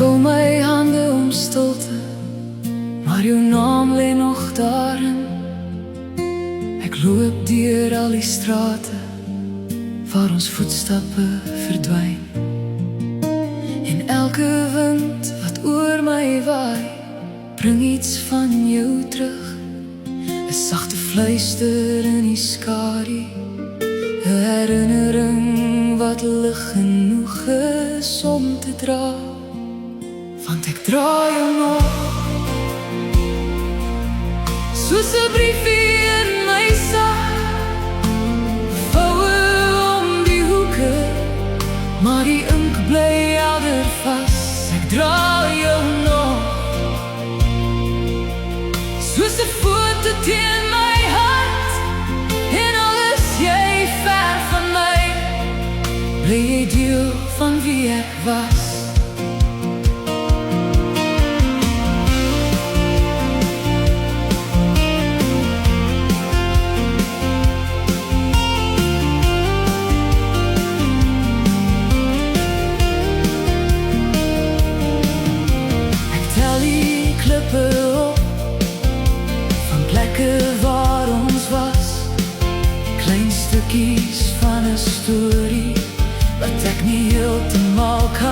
vul my hande om stilte, maar jou naam lê nog daarin. Ek loop deur al die strate waar ons voetstappe verdwyn. En elke wind wat oor my waai, bring iets van jou terug. 'n sagte fluister in die skadu, 'n herinnering wat lig genoeg is om te dra. Want ek dra jou nog, soos 'n briefie in my sak, vouwe om die hoeke, maar die ink bly alder vas. Ek dra jou nog, soos 'n foto teen my hart, en al is jy ver van my, bly jy deel van wie ek was. Van plekke waar ons was, klein stukkies van 'n storie wat ek nie heeltemal kan